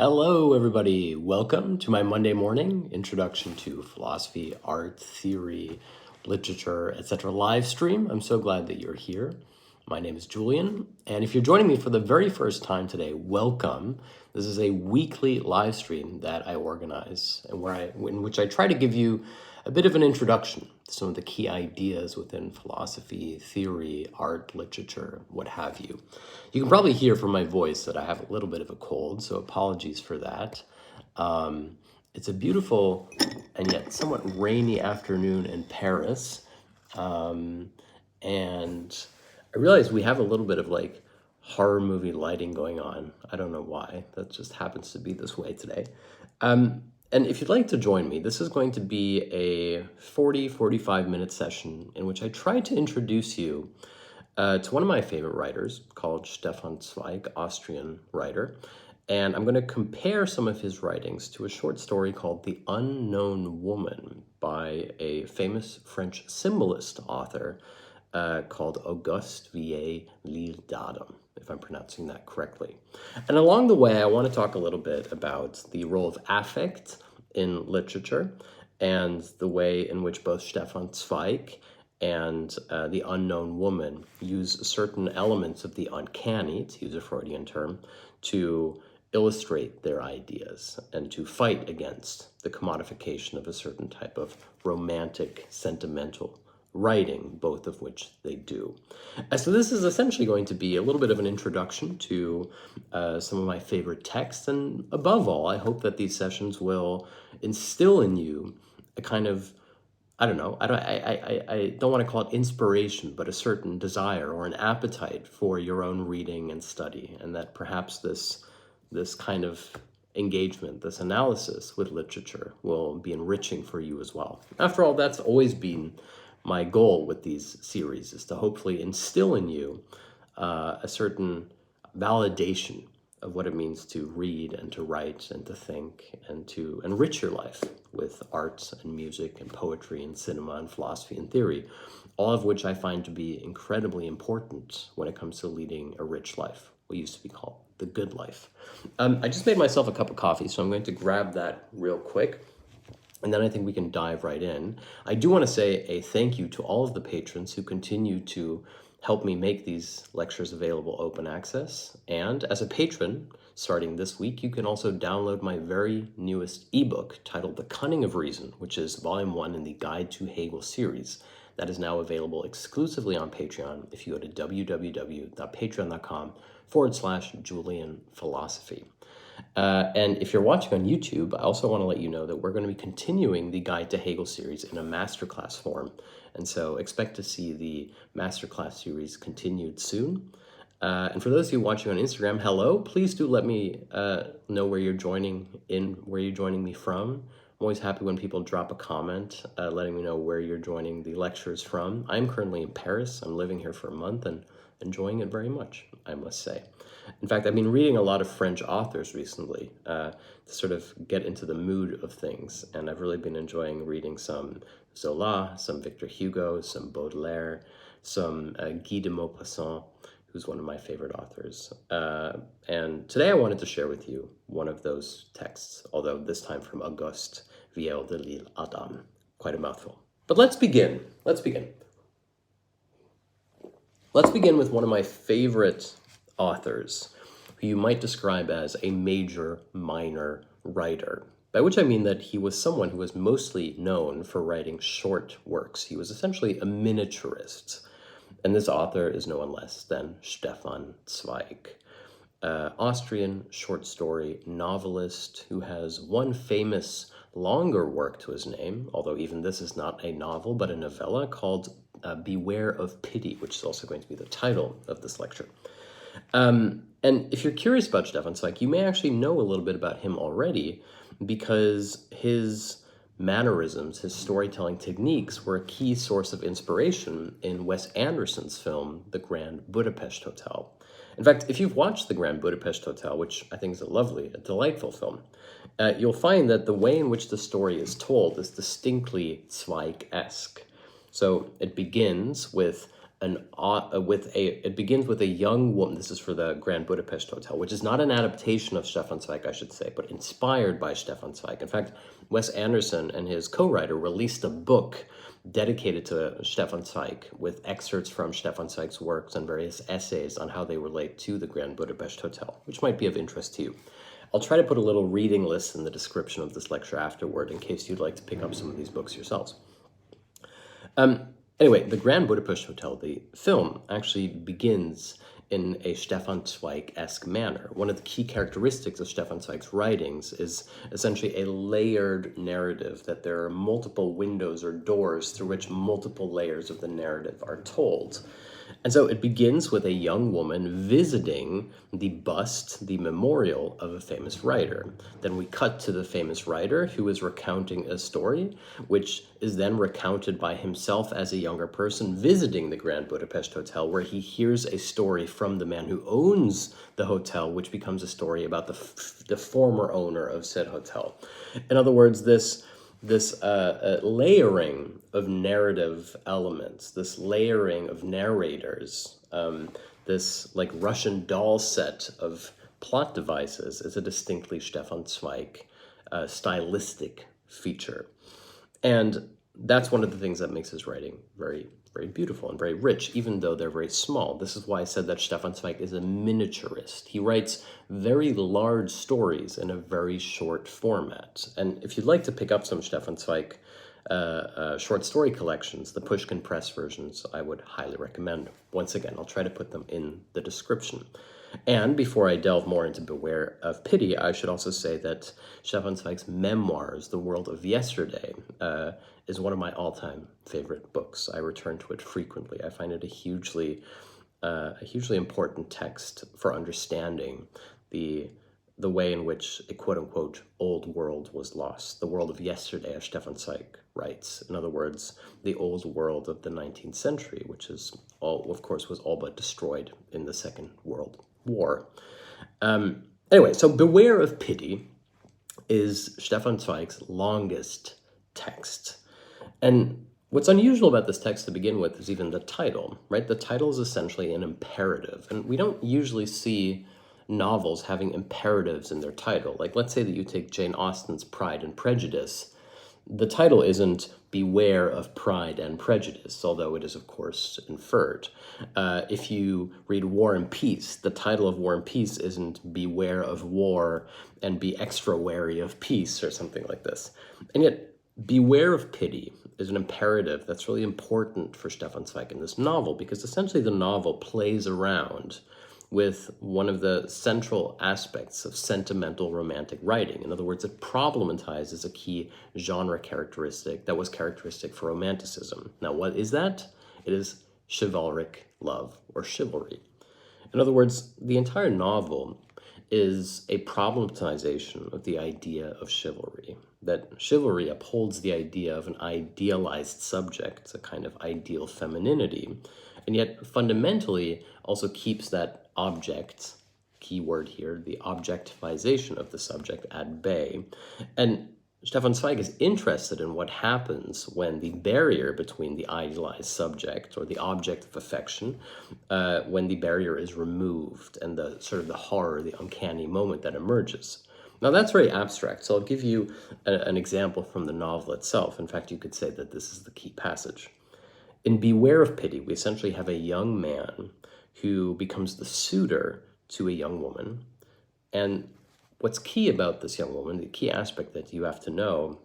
Hello, everybody. Welcome to my Monday morning introduction to philosophy, art, theory, literature, etc. live stream. I'm so glad that you're here. My name is Julian, and if you're joining me for the very first time today, welcome. This is a weekly live stream that I organize and in which I try to give you a bit of an introduction to some of the key ideas within philosophy, theory, art, literature, what have you. You can probably hear from my voice that I have a little bit of a cold, so apologies for that. It's a beautiful and yet somewhat rainy afternoon in Paris. And I realize we have a little bit of like horror movie lighting going on. I don't know why. That just happens to be this way today. And if you'd like to join me, this is going to be a 45 minute session in which I try to introduce you to one of my favorite writers called Stefan Zweig, Austrian writer. And I'm going to compare some of his writings to a short story called The Unknown Woman by a famous French symbolist author called Auguste Villiers, if I'm pronouncing that correctly. And along the way, I want to talk a little bit about the role of affect in literature and the way in which both Stefan Zweig and The Unknown Woman use certain elements of the uncanny, to use a Freudian term, to illustrate their ideas and to fight against the commodification of a certain type of romantic, sentimental writing, both of which they do. So this is essentially going to be a little bit of an introduction to some of my favorite texts, and above all, I hope that these sessions will instill in you a kind of, I don't know, I don't want to call it inspiration, but a certain desire or an appetite for your own reading and study, and that perhaps this kind of engagement, this analysis with literature will be enriching for you as well. After all, that's always been my goal with these series, is to hopefully instill in you a certain validation of what it means to read and to write and to think and to enrich your life with arts and music and poetry and cinema and philosophy and theory, all of which I find to be incredibly important when it comes to leading a rich life, what used to be called the good life. I just made myself a cup of coffee, so I'm going to grab that real quick. And then I think we can dive right in. I do want to say a thank you to all of the patrons who continue to help me make these lectures available open access. And as a patron, starting this week, you can also download my very newest ebook titled The Cunning of Reason, which is volume 1 in the Guide to Hegel series. That is now available exclusively on Patreon if you go to www.patreon.com/Julian Philosophy. And if you're watching on YouTube, I also want to let you know that we're going to be continuing the Guide to Hegel series in a masterclass form. And so expect to see the masterclass series continued soon. And for those of you watching on Instagram, hello, please do let me know where you're joining me from. I'm always happy when people drop a comment letting me know where you're joining the lectures from. I'm currently in Paris. I'm living here for a month and enjoying it very much, I must say. In fact, I've been reading a lot of French authors recently to sort of get into the mood of things, and I've really been enjoying reading some Zola, some Victor Hugo, some Baudelaire, some Guy de Maupassant, who's one of my favorite authors. And today I wanted to share with you one of those texts, although this time from Auguste Villiers de l'Isle-Adam. Quite a mouthful. But let's begin. Let's begin with one of my favorite authors, who you might describe as a major minor writer, by which I mean that he was someone who was mostly known for writing short works. He was essentially a miniaturist, and this author is no one less than Stefan Zweig, Austrian short story novelist who has one famous longer work to his name, although even this is not a novel but a novella, called Beware of Pity, which is also going to be the title of this lecture. And if you're curious about Stefan Zweig, you may actually know a little bit about him already, because his mannerisms, his storytelling techniques were a key source of inspiration in Wes Anderson's film, The Grand Budapest Hotel. In fact, if you've watched The Grand Budapest Hotel, which I think is a delightful film, you'll find that the way in which the story is told is distinctly Zweig-esque. So it begins with it begins with a young woman. This is for the Grand Budapest Hotel, which is not an adaptation of Stefan Zweig, I should say, but inspired by Stefan Zweig. In fact, Wes Anderson and his co-writer released a book dedicated to Stefan Zweig with excerpts from Stefan Zweig's works and various essays on how they relate to the Grand Budapest Hotel, which might be of interest to you. I'll try to put a little reading list in the description of this lecture afterward in case you'd like to pick up some of these books yourselves. Anyway, the Grand Budapest Hotel, the film, actually begins in a Stefan Zweig-esque manner. One of the key characteristics of Stefan Zweig's writings is essentially a layered narrative, that there are multiple windows or doors through which multiple layers of the narrative are told. And so it begins with a young woman visiting the bust, the memorial of a famous writer. Then we cut to the famous writer who is recounting a story, which is then recounted by himself as a younger person visiting the Grand Budapest Hotel, where he hears a story from the man who owns the hotel, which becomes a story about the former owner of said hotel. In other words, this layering of narrative elements, this layering of narrators, this like Russian doll set of plot devices is a distinctly Stefan Zweig stylistic feature. And that's one of the things that makes his writing very, very beautiful and very rich, even though they're very small. This is why I said that Stefan Zweig is a miniaturist. He writes very large stories in a very short format. And if you'd like to pick up some Stefan Zweig short story collections, the Pushkin Press versions, I would highly recommend. Once again, I'll try to put them in the description. And before I delve more into Beware of Pity, I should also say that Stefan Zweig's memoirs, The World of Yesterday, is one of my all-time favorite books. I return to it frequently. I find it a hugely important text for understanding the way in which a quote-unquote old world was lost. The world of yesterday, as Stefan Zweig writes. In other words, the old world of the 19th century, which is all, of course, was all but destroyed in the Second World War. Anyway, so Beware of Pity is Stefan Zweig's longest text. And what's unusual about this text to begin with is even the title, right? The title is essentially an imperative, and we don't usually see novels having imperatives in their title. Like, let's say that you take Jane Austen's Pride and Prejudice. The title isn't Beware of Pride and Prejudice, although it is, of course, inferred. If you read War and Peace, the title of War and Peace isn't Beware of War and Be Extra Wary of Peace or something like this. And yet, Beware of Pity is an imperative that's really important for Stefan Zweig in this novel, because essentially the novel plays around with one of the central aspects of sentimental romantic writing. In other words, it problematizes a key genre characteristic that was characteristic for Romanticism. Now, what is that? It is chivalric love, or chivalry. In other words, the entire novel is a problematization of the idea of chivalry, that chivalry upholds the idea of an idealized subject, a kind of ideal femininity, and yet fundamentally also keeps that object, key word here, the objectifization of the subject at bay. And Stefan Zweig is interested in what happens when the barrier between the idealized subject or the object of affection, when the barrier is removed and the sort of the horror, the uncanny moment that emerges. Now that's very abstract, so I'll give you an example from the novel itself. In fact, you could say that this is the key passage. In Beware of Pity, we essentially have a young man who becomes the suitor to a young woman. And what's key about this young woman, the key aspect that you have to know,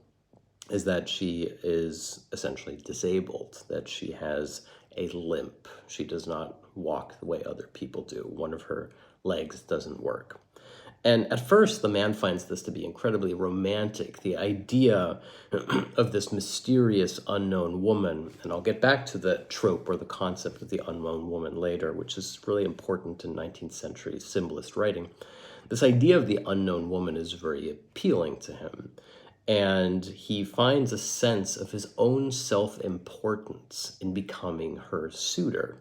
is that she is essentially disabled, that she has a limp. She does not walk the way other people do. One of her legs doesn't work. And at first, the man finds this to be incredibly romantic, the idea of this mysterious unknown woman. And I'll get back to the trope or the concept of the unknown woman later, which is really important in 19th century symbolist writing. This idea of the unknown woman is very appealing to him. And he finds a sense of his own self-importance in becoming her suitor.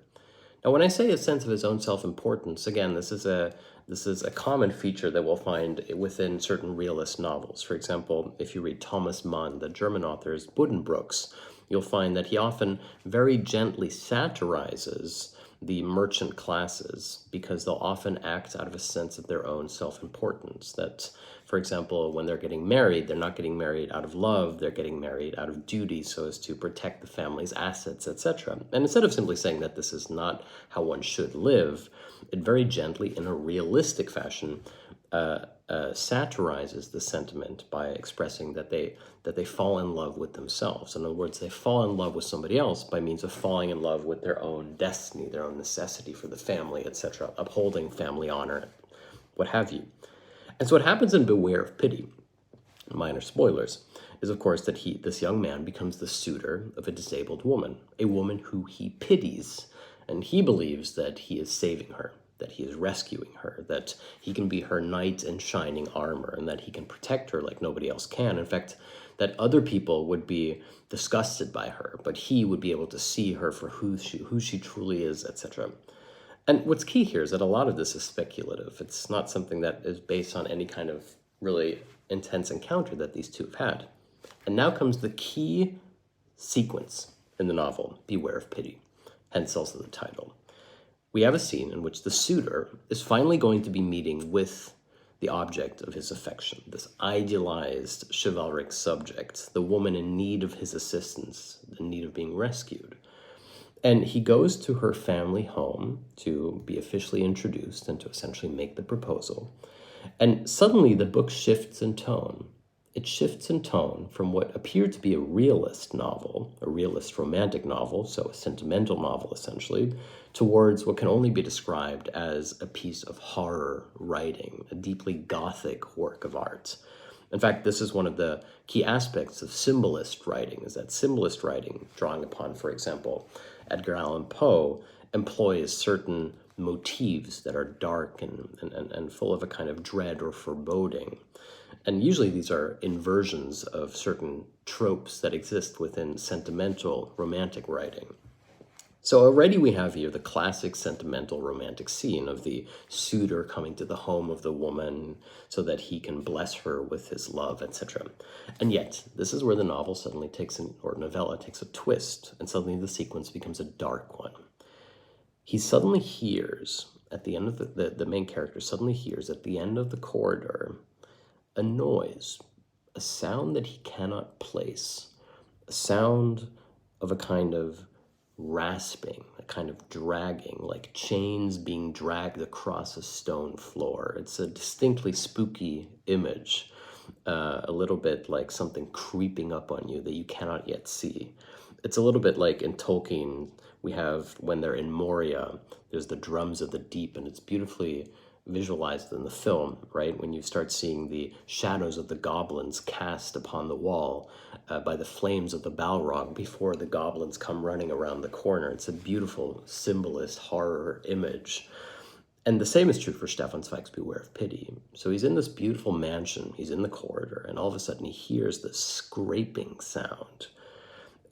Now, when I say a sense of his own self-importance, again, this is a common feature that we'll find within certain realist novels. For example, if you read Thomas Mann, the German author's Buddenbrooks, you'll find that he often very gently satirizes the merchant classes because they'll often act out of a sense of their own self-importance. That, for example, when they're getting married, they're not getting married out of love, they're getting married out of duty so as to protect the family's assets, etc. And instead of simply saying that this is not how one should live, it very gently, in a realistic fashion, satirizes the sentiment by expressing that they fall in love with themselves. In other words, they fall in love with somebody else by means of falling in love with their own destiny, their own necessity for the family, etc., upholding family honor, what have you. And so what happens in Beware of Pity, minor spoilers, is of course that this young man becomes the suitor of a disabled woman, a woman who he pities, and he believes that he is saving her, that he is rescuing her, that he can be her knight in shining armor, and that he can protect her like nobody else can. In fact, that other people would be disgusted by her, but he would be able to see her for who she truly is, etc. And what's key here is that a lot of this is speculative. It's not something that is based on any kind of really intense encounter that these two have had. And now comes the key sequence in the novel, Beware of Pity, hence also the title. We have a scene in which the suitor is finally going to be meeting with the object of his affection, this idealized chivalric subject, the woman in need of his assistance, in need of being rescued. And he goes to her family home to be officially introduced and to essentially make the proposal. And suddenly the book shifts in tone. It shifts in tone from what appeared to be a realist novel, a realist romantic novel, so a sentimental novel essentially, towards what can only be described as a piece of horror writing, a deeply Gothic work of art. In fact, this is one of the key aspects of symbolist writing, is that symbolist writing, drawing upon, for example, Edgar Allan Poe, employs certain motifs that are dark and full of a kind of dread or foreboding. And usually these are inversions of certain tropes that exist within sentimental romantic writing. So already we have here the classic sentimental romantic scene of the suitor coming to the home of the woman so that he can bless her with his love, etc. And yet, this is where the novel suddenly novella takes a twist, and suddenly the sequence becomes a dark one. He suddenly hears, at the end of the main character suddenly hears at the end of the corridor a noise, a sound that he cannot place, a sound of a kind of rasping, a kind of dragging, like chains being dragged across a stone floor. It's a distinctly spooky image, a little bit like something creeping up on you that you cannot yet see. It's a little bit like in Tolkien, we have, when they're in Moria, there's the drums of the deep, and it's beautifully visualized in the film, right? When you start seeing the shadows of the goblins cast upon the wall by the flames of the Balrog before the goblins come running around the corner. It's a beautiful symbolist horror image. And the same is true for Stefan Zweig's Beware of Pity. So he's in this beautiful mansion, he's in the corridor, and all of a sudden he hears this scraping sound.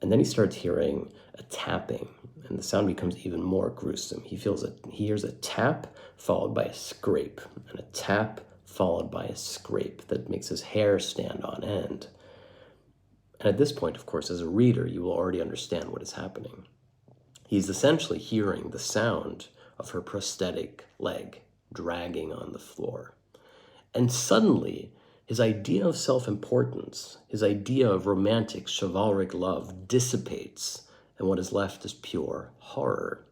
And then he starts hearing a tapping, and the sound becomes even more gruesome. He hears a tap followed by a scrape, and a tap followed by a scrape that makes his hair stand on end. And at this point, of course, as a reader, you will already understand what is happening. He's essentially hearing the sound of her prosthetic leg dragging on the floor. And suddenly, his idea of self-importance, his idea of romantic, chivalric love dissipates, and what is left is pure horror.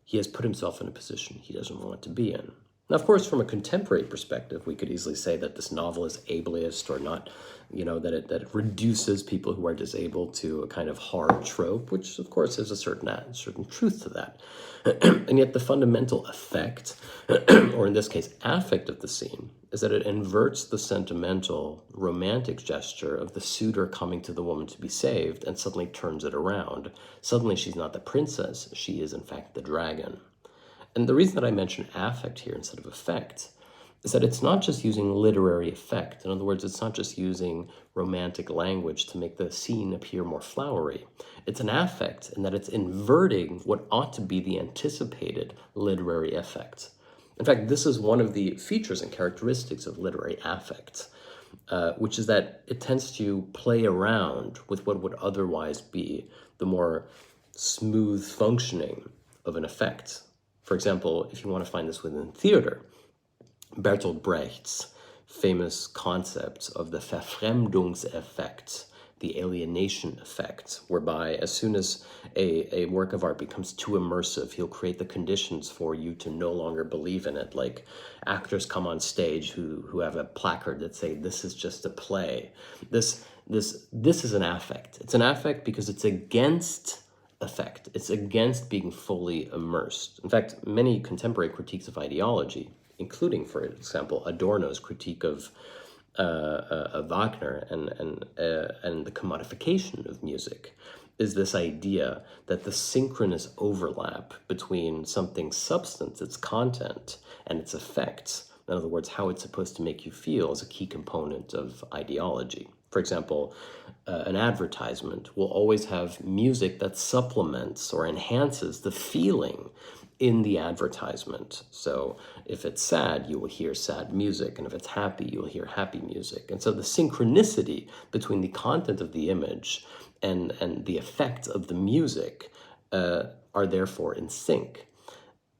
He has put himself in a position he doesn't want to be in. Now, of course, from a contemporary perspective, we could easily say that this novel is ableist or not, that it reduces people who are disabled to a kind of horror trope, which, of course, has a certain truth to that. And yet the fundamental effect, or in this case, affect of the scene, is that it inverts the sentimental, romantic gesture of the suitor coming to the woman to be saved and suddenly turns it around. Suddenly she's not the princess, she is in fact the dragon. And the reason that I mention affect here instead of effect is that it's not just using literary effect. In other words, it's not just using romantic language to make the scene appear more flowery. It's an affect in that it's inverting what ought to be the anticipated literary effect. In fact, this is one of the features and characteristics of literary affect. which is that it tends to play around with what would otherwise be the more smooth functioning of an effect. For example, if you want to find this within theater, Bertolt Brecht's famous concept of the Verfremdungseffekt, the alienation effect, whereby as soon as a work of art becomes too immersive, he'll create the conditions for you to no longer believe in it. Like actors come on stage who have a placard that say, "This is just a play." This is an affect. It's an affect because it's against effect. It's against being fully immersed. In fact, many contemporary critiques of ideology, including, for example, Adorno's critique of Wagner and the commodification of music, is this idea that the synchronous overlap between something's substance, its content, and its effects, in other words, how it's supposed to make you feel, is a key component of ideology. For example, an advertisement will always have music that supplements or enhances the feeling in the advertisement. So if it's sad, you will hear sad music, and if it's happy, you will hear happy music. And so the synchronicity between the content of the image and the effects of the music are therefore in sync.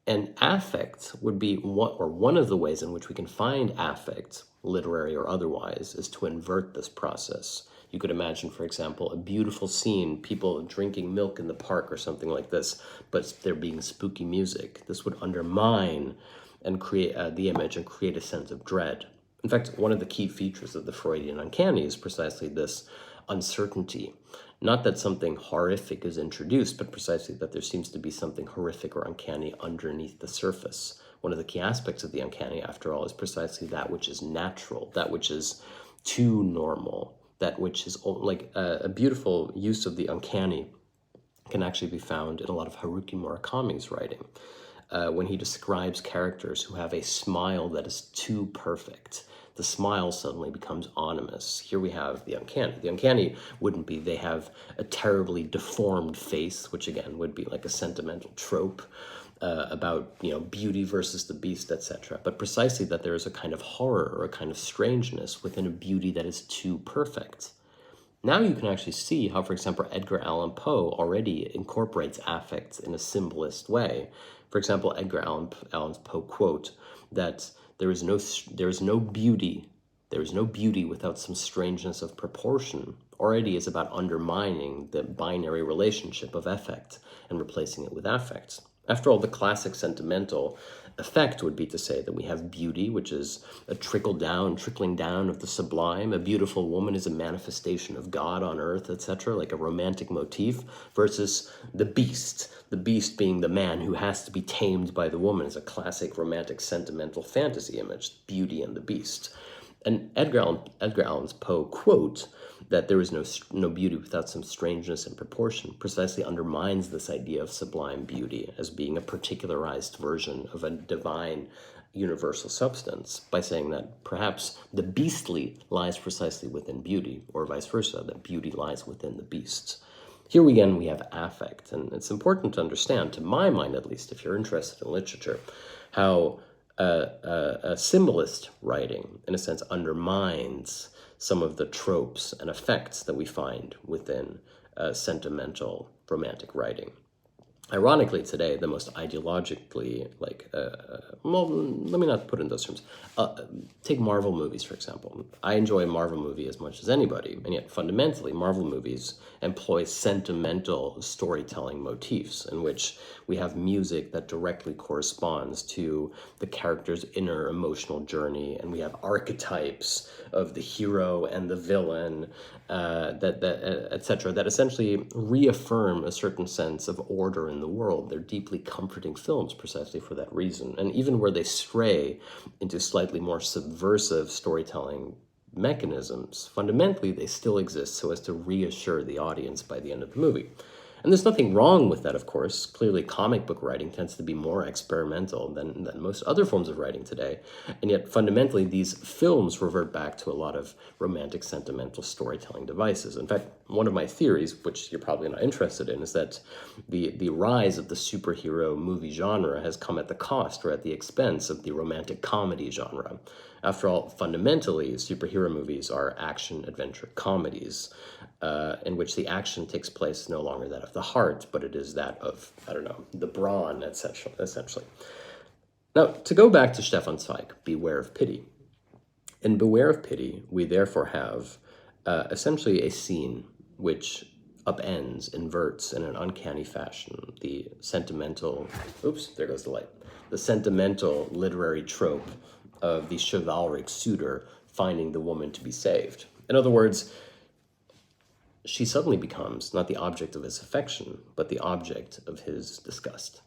And affect would be one of the ways in which we can find affect, literary or otherwise, is to invert this process. You could imagine, for example, a beautiful scene, people drinking milk in the park or something like this, but there being spooky music. This would undermine and create the image and create a sense of dread. In fact, one of the key features of the Freudian uncanny is precisely this uncertainty. Not that something horrific is introduced, but precisely that there seems to be something horrific or uncanny underneath the surface. One of the key aspects of the uncanny, after all, is precisely that which is natural, that which is too normal, that which is like a beautiful use of the uncanny can actually be found in a lot of Haruki Murakami's writing. When he describes characters who have a smile that is too perfect, the smile suddenly becomes ominous. Here we have the uncanny. The uncanny wouldn't be they have a terribly deformed face, which again would be like a sentimental trope about beauty versus the beast, etc. But precisely that there is a kind of horror or a kind of strangeness within a beauty that is too perfect. Now you can actually see how, for example, Edgar Allan Poe already incorporates affects in a symbolist way. For example, Edgar Allan Poe quote that there is no beauty without some strangeness of proportion already is about undermining the binary relationship of effect and replacing it with affect. After all, the classic sentimental effect would be to say that we have beauty, which is a trickling down of the sublime. A beautiful woman is a manifestation of God on earth, etc., like a romantic motif, versus the beast being the man who has to be tamed by the woman, is a classic romantic sentimental fantasy image, Beauty and the Beast. And Edgar Allan Poe quote that there is no beauty without some strangeness and proportion precisely undermines this idea of sublime beauty as being a particularized version of a divine universal substance by saying that perhaps the beastly lies precisely within beauty, or vice versa, that beauty lies within the beasts. Here again we have affect, and it's important to understand, to my mind at least, if you're interested in literature, how a symbolist writing, in a sense, undermines some of the tropes and effects that we find within sentimental romantic writing. Ironically, today, the most ideologically, let me not put it in those terms. Take Marvel movies, for example. I enjoy a Marvel movie as much as anybody, and yet fundamentally, Marvel movies employ sentimental storytelling motifs in which we have music that directly corresponds to the character's inner emotional journey, and we have archetypes of the hero and the villain, etc., that essentially reaffirm a certain sense of order in the world. They're deeply comforting films precisely for that reason. And even where they stray into slightly more subversive storytelling mechanisms, fundamentally they still exist so as to reassure the audience by the end of the movie. And there's nothing wrong with that, of course. Clearly, comic book writing tends to be more experimental than most other forms of writing today. And yet, fundamentally, these films revert back to a lot of romantic, sentimental storytelling devices. In fact, one of my theories, which you're probably not interested in, is that the rise of the superhero movie genre has come at the cost or at the expense of the romantic comedy genre. After all, fundamentally, superhero movies are action-adventure comedies in which the action takes place no longer that of the heart, but it is that of, I don't know, the brawn, etc., essentially. Now, to go back to Stefan Zweig, Beware of Pity. In Beware of Pity, we therefore have essentially a scene which upends, inverts in an uncanny fashion the sentimental, oops, there goes the light, the sentimental literary trope of the chivalric suitor finding the woman to be saved. In other words, she suddenly becomes not the object of his affection, but the object of his disgust.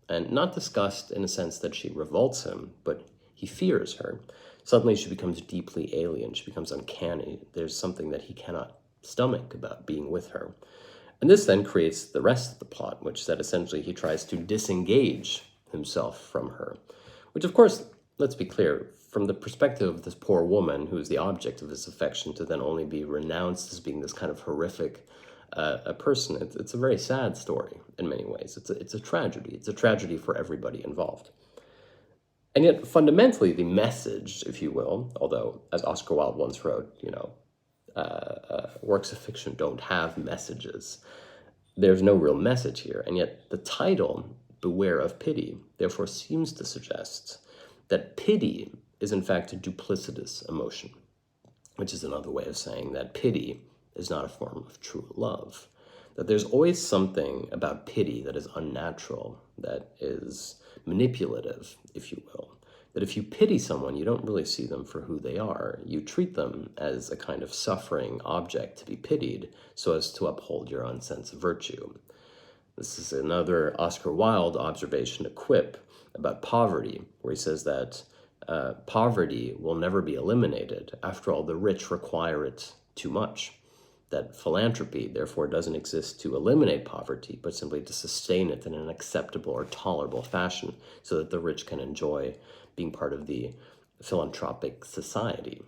And not disgust in a sense that she revolts him, but he fears her. Suddenly she becomes deeply alien, she becomes uncanny. There's something that he cannot stomach about being with her. And this then creates the rest of the plot, which is that essentially he tries to disengage himself from her. Which, of course, let's be clear, from the perspective of this poor woman who is the object of his affection to then only be renounced as being this kind of horrific a person, it's a very sad story in many ways. It's a tragedy. It's a tragedy for everybody involved. And yet, fundamentally, the message, if you will, although, as Oscar Wilde once wrote, works of fiction don't have messages. There's no real message here. And yet, the title, Beware of Pity, therefore seems to suggest that pity is in fact a duplicitous emotion, which is another way of saying that pity is not a form of true love. That there's always something about pity that is unnatural, that is manipulative, if you will. That if you pity someone, you don't really see them for who they are. You treat them as a kind of suffering object to be pitied so as to uphold your own sense of virtue. This is another Oscar Wilde observation, a quip about poverty, where he says that poverty will never be eliminated. After all, the rich require it too much. That philanthropy, therefore, doesn't exist to eliminate poverty, but simply to sustain it in an acceptable or tolerable fashion so that the rich can enjoy being part of the philanthropic society.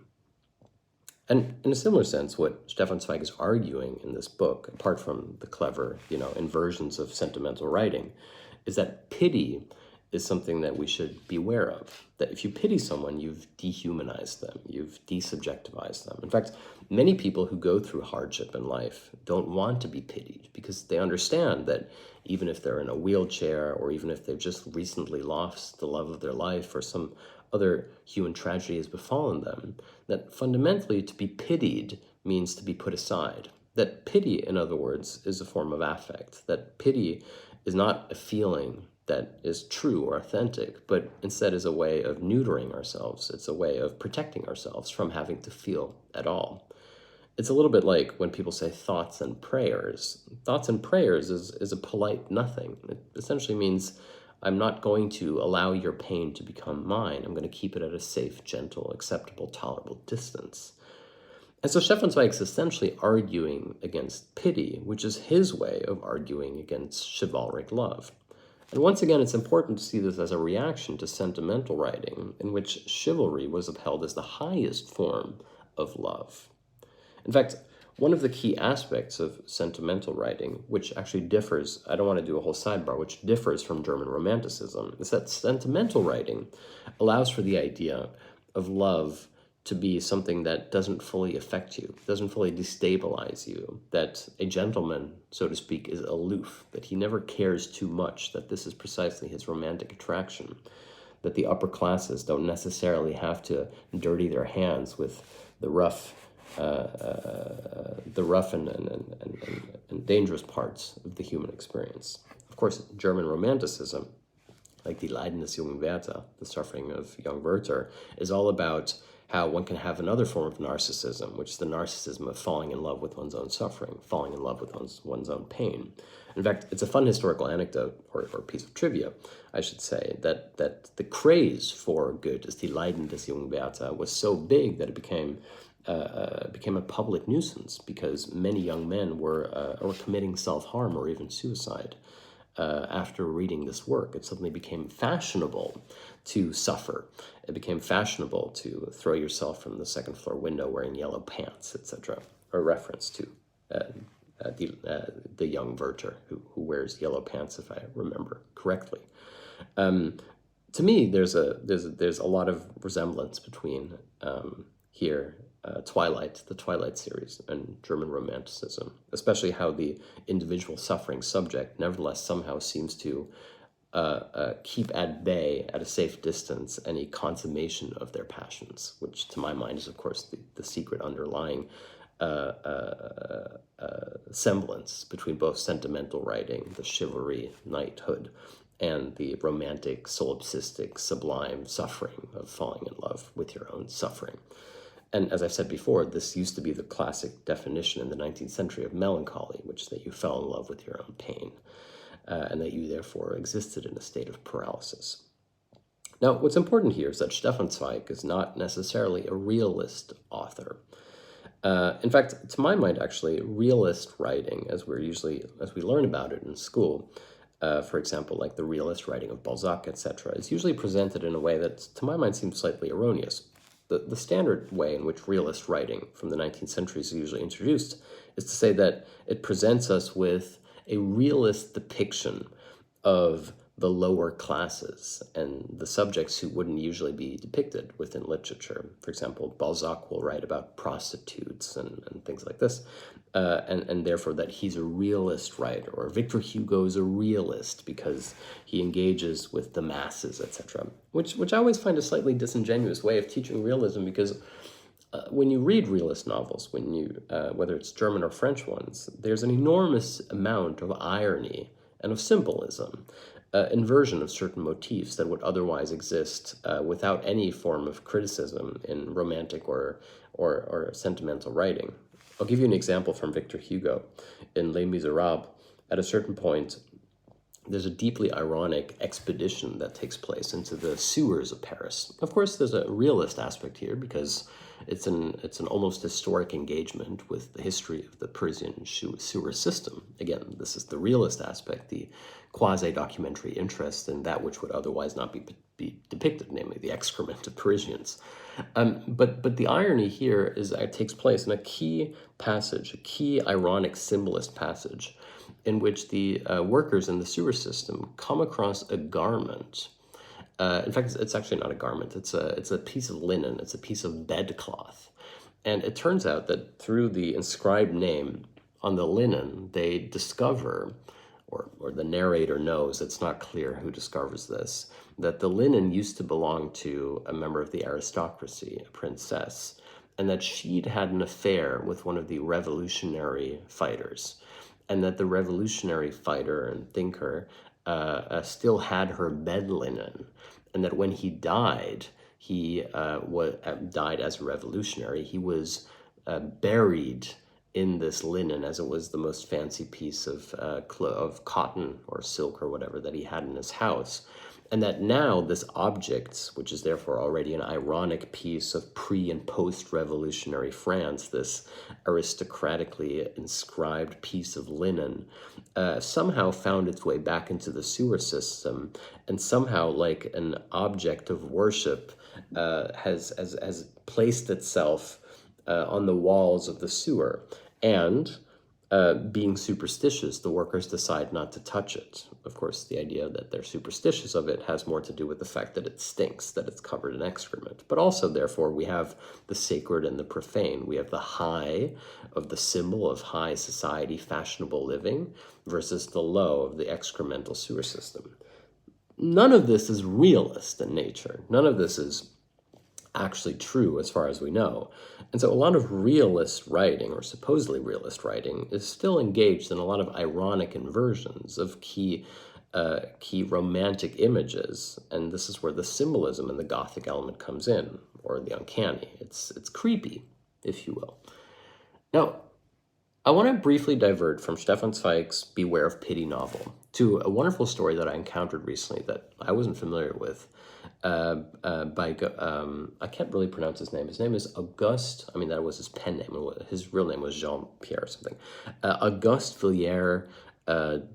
And in a similar sense, what Stefan Zweig is arguing in this book, apart from the clever, inversions of sentimental writing, is that pity is something that we should be aware of. That if you pity someone, you've dehumanized them, you've desubjectivized them. In fact, many people who go through hardship in life don't want to be pitied because they understand that even if they're in a wheelchair or even if they've just recently lost the love of their life or some other human tragedy has befallen them, that fundamentally to be pitied means to be put aside. That pity, in other words, is a form of affect. That pity is not a feeling that is true or authentic, but instead is a way of neutering ourselves. It's a way of protecting ourselves from having to feel at all. It's a little bit like when people say thoughts and prayers. Thoughts and prayers is a polite nothing. It essentially means I'm not going to allow your pain to become mine. I'm going to keep it at a safe, gentle, acceptable, tolerable distance. And so Stefan Zweig is essentially arguing against pity, which is his way of arguing against chivalric love. And once again, it's important to see this as a reaction to sentimental writing, in which chivalry was upheld as the highest form of love. In fact, one of the key aspects of sentimental writing, which actually differs, I don't want to do a whole sidebar, which differs from German Romanticism, is that sentimental writing allows for the idea of love to be something that doesn't fully affect you, doesn't fully destabilize you, that a gentleman, so to speak, is aloof, that he never cares too much, that this is precisely his romantic attraction, that the upper classes don't necessarily have to dirty their hands with the rough and dangerous parts of the human experience. Of course, German Romanticism, like the Leiden des jungen Werther, the suffering of young Werther, is all about how one can have another form of narcissism, which is the narcissism of falling in love with one's own suffering, falling in love with one's own pain. In fact, it's a fun historical anecdote, or piece of trivia, I should say, that the craze for Goethe's Die Leiden des jungen Werther was so big that it became became a public nuisance because many young men were committing self-harm or even suicide after reading this work. It suddenly became fashionable to suffer. It became fashionable to throw yourself from the second floor window wearing yellow pants, etc. A reference to the young Werther who wears yellow pants, if I remember correctly. To me, there's a lot of resemblance between here the Twilight series, and German Romanticism, especially how the individual suffering subject nevertheless somehow seems to keep at bay, at a safe distance, any consummation of their passions, which to my mind is, of course, the secret underlying semblance between both sentimental writing, the chivalry, knighthood, and the romantic, solipsistic, sublime suffering of falling in love with your own suffering. And as I've said before, this used to be the classic definition in the 19th century of melancholy, which is that you fell in love with your own pain, and that you therefore existed in a state of paralysis. Now, what's important here is that Stefan Zweig is not necessarily a realist author. In fact, to my mind, actually, realist writing, as we learn about it in school, for example, like the realist writing of Balzac, etc., is usually presented in a way that, to my mind, seems slightly erroneous. The standard way in which realist writing from the 19th century is usually introduced is to say that it presents us with a realist depiction of the lower classes and the subjects who wouldn't usually be depicted within literature. For example, Balzac will write about prostitutes and things like this, and therefore that he's a realist writer, or Victor Hugo is a realist because he engages with the masses, etc., which I always find a slightly disingenuous way of teaching realism, because when you read realist novels, whether it's German or French ones, there's an enormous amount of irony and of symbolism, inversion of certain motifs that would otherwise exist without any form of criticism in romantic or sentimental writing. I'll give you an example from Victor Hugo in Les Miserables. At a certain point, there's a deeply ironic expedition that takes place into the sewers of Paris. Of course, there's a realist aspect here because it's an almost historic engagement with the history of the Parisian sewer system. Again, this is the realist aspect, the quasi-documentary interest in that which would otherwise not be depicted, namely the excrement of Parisians. But the irony here is that it takes place in a key passage, a key ironic symbolist passage, in which the workers in the sewer system come across a garment. In fact, it's actually not a garment. It's a piece of linen. It's a piece of bedcloth. And it turns out that through the inscribed name on the linen, they discover, or the narrator knows, it's not clear who discovers this, that the linen used to belong to a member of the aristocracy, a princess, and that she'd had an affair with one of the revolutionary fighters, and that the revolutionary fighter and thinker still had her bed linen, and that when he died, he died as a revolutionary. He was buried in this linen, as it was the most fancy piece of cotton or silk or whatever that he had in his house. And that now this object, which is therefore already an ironic piece of pre- and post-revolutionary France, this aristocratically inscribed piece of linen, somehow found its way back into the sewer system, and somehow, like an object of worship, has placed itself on the walls of the sewer. And being superstitious, the workers decide not to touch it. Of course, the idea that they're superstitious of it has more to do with the fact that it stinks, that it's covered in excrement. But also, therefore, we have the sacred and the profane. We have the high of the symbol of high society, fashionable living, versus the low of the excremental sewer system. None of this is realist in nature. None of this is actually true as far as we know. And so a lot of realist writing, or supposedly realist writing, is still engaged in a lot of ironic inversions of key romantic images. And this is where the symbolism and the Gothic element comes in, or the uncanny. It's creepy, if you will. Now, I want to briefly divert from Stefan Zweig's Beware of Pity novel to a wonderful story that I encountered recently that I wasn't familiar with, I can't really pronounce his name. His name is Auguste. I mean, that was his pen name. His real name was Jean-Pierre something. Auguste Villiers, Adam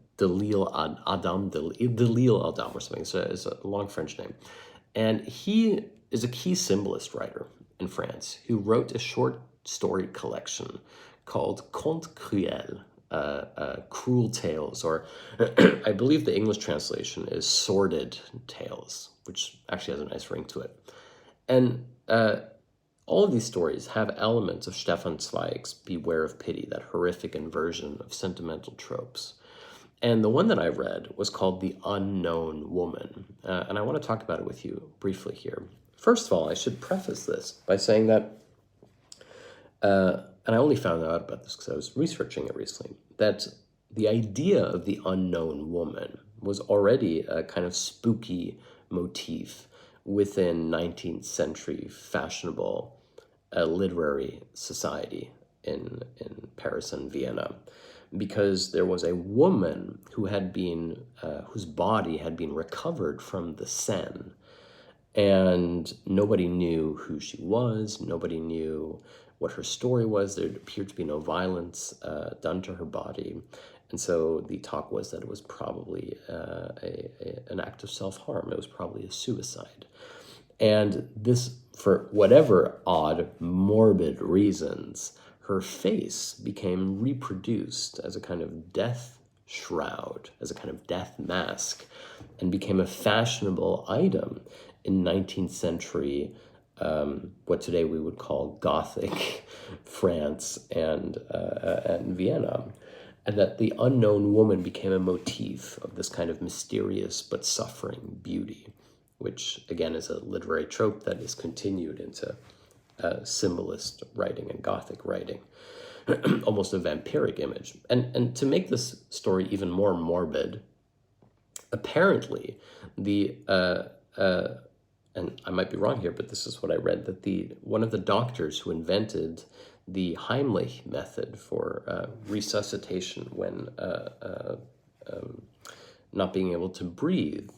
or something. It's a long French name, and he is a key symbolist writer in France who wrote a short story collection called Contes Cruels, cruel tales, or I believe the English translation is sordid tales, which actually has a nice ring to it. And all of these stories have elements of Stefan Zweig's Beware of Pity, that horrific inversion of sentimental tropes. And the one that I read was called The Unknown Woman. And I want to talk about it with you briefly here. First of all, I should preface this by saying that, and I only found out about this because I was researching it recently, that the idea of the unknown woman was already a kind of spooky motif within 19th century fashionable literary society in Paris and Vienna, because there was a woman who had been, whose body had been recovered from the Seine, and nobody knew who she was, nobody knew what her story was. There appeared to be no violence done to her body. And so the talk was that it was probably an act of self-harm. It was probably a suicide. And this, for whatever odd, morbid reasons, her face became reproduced as a kind of death shroud, as a kind of death mask, and became a fashionable item in 19th century, what today we would call Gothic France and Vienna. And that the unknown woman became a motif of this kind of mysterious but suffering beauty, which again is a literary trope that is continued into symbolist writing and Gothic writing, almost a vampiric image. And to make this story even more morbid, apparently and I might be wrong here, but this is what I read, that one of the doctors who invented the Heimlich method for resuscitation when not being able to breathe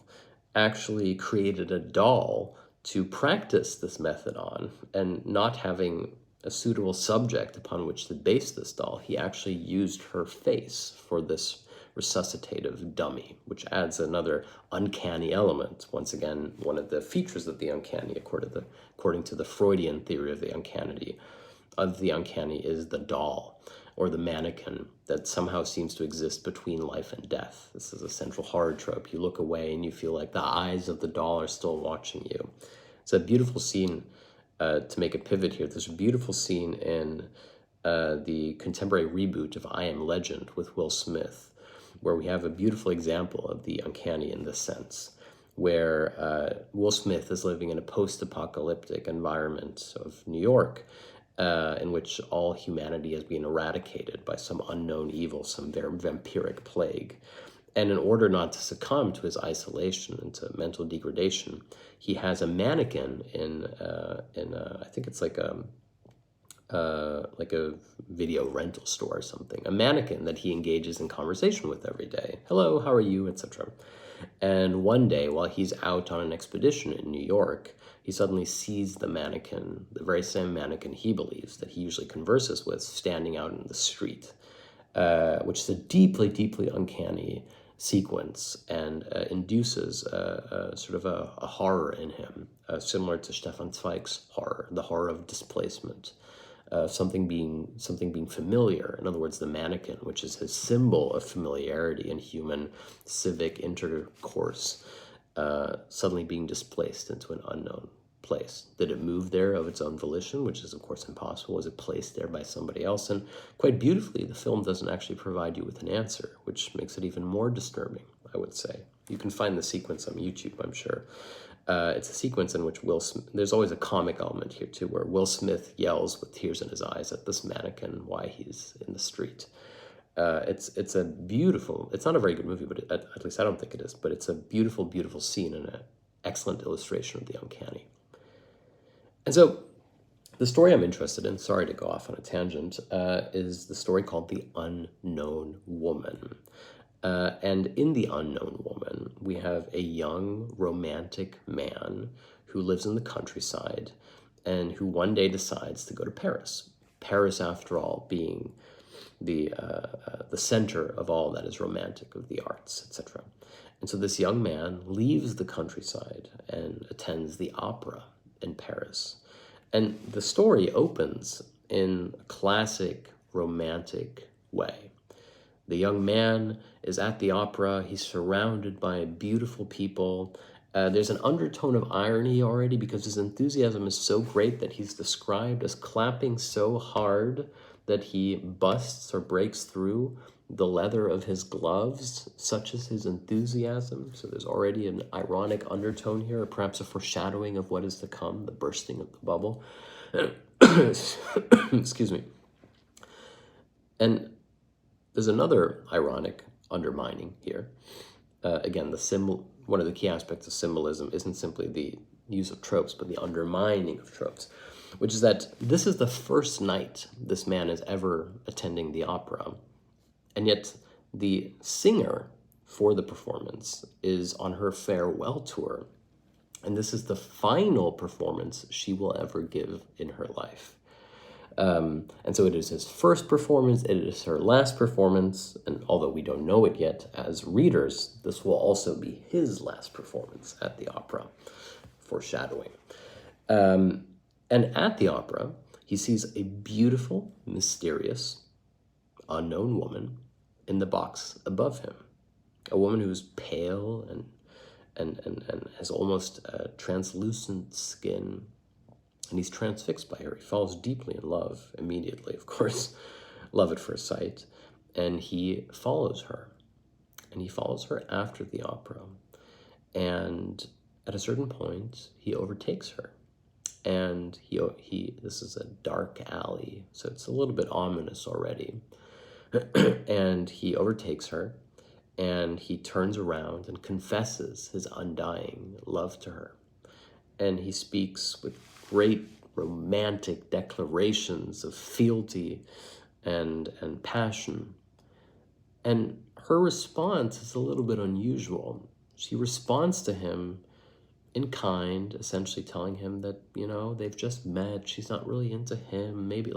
actually created a doll to practice this method on, and not having a suitable subject upon which to base this doll, he actually used her face for this resuscitative dummy, which adds another uncanny element. Once again, one of the features of the uncanny, according to the Freudian theory of the uncanny, is the doll or the mannequin that somehow seems to exist between life and death. This is a central horror trope. You look away and you feel like the eyes of the doll are still watching you. It's a beautiful scene. To make a pivot here, there's a beautiful scene in the contemporary reboot of I Am Legend with Will Smith, where we have a beautiful example of the uncanny in this sense, where Will Smith is living in a post-apocalyptic environment of New York, in which all humanity has been eradicated by some unknown evil, some vampiric plague. And in order not to succumb to his isolation and to mental degradation, he has a mannequin in I think it's like a video rental store or something, a mannequin that he engages in conversation with every day. Hello, how are you, etc. And one day, while he's out on an expedition in New York, he suddenly sees the mannequin, the very same mannequin he believes that he usually converses with, standing out in the street, which is a deeply, deeply uncanny sequence, and induces sort of a horror in him, similar to Stefan Zweig's horror, the horror of displacement. Something being familiar. In other words, the mannequin, which is his symbol of familiarity in human civic intercourse, suddenly being displaced into an unknown place. Did it move there of its own volition, which is of course impossible? Was it placed there by somebody else? And quite beautifully, the film doesn't actually provide you with an answer, which makes it even more disturbing, I would say. You can find the sequence on YouTube, I'm sure. It's a sequence in which there's always a comic element here too, where Will Smith yells with tears in his eyes at this mannequin why he's in the street. It's a beautiful, it's not a very good movie, but at least I don't think it is, but it's a beautiful, beautiful scene and an excellent illustration of the uncanny. And so the story I'm interested in, sorry to go off on a tangent, is the story called The Unknown Woman. And in The Unknown Woman, we have a young romantic man who lives in the countryside and who one day decides to go to Paris. Paris, after all, being the center of all that is romantic, of the arts, etc. And so this young man leaves the countryside and attends the opera in Paris. And the story opens in a classic romantic way. The young man is at the opera. He's surrounded by beautiful people. There's an undertone of irony already because his enthusiasm is so great that he's described as clapping so hard that he busts or breaks through the leather of his gloves, such is his enthusiasm. So there's already an ironic undertone here, or perhaps a foreshadowing of what is to come, the bursting of the bubble. Excuse me. And there's another ironic undermining here. Again, one of the key aspects of symbolism isn't simply the use of tropes, but the undermining of tropes, which is that this is the first night this man is ever attending the opera. And yet the singer for the performance is on her farewell tour. And this is the final performance she will ever give in her life. And so it is his first performance, it is her last performance, and although we don't know it yet as readers, this will also be his last performance at the opera, foreshadowing. And at the opera, he sees a beautiful, mysterious, unknown woman in the box above him, a woman who's pale and has almost translucent skin. And he's transfixed by her. He falls deeply in love immediately, of course, love at first sight. And he follows her. And he follows her after the opera. And at a certain point, he overtakes her. And this is a dark alley, so it's a little bit ominous already. And he overtakes her, and he turns around and confesses his undying love to her. And he speaks with great romantic declarations of fealty and passion. And her response is a little bit unusual. She responds to him in kind, essentially telling him that, they've just met, she's not really into him, maybe,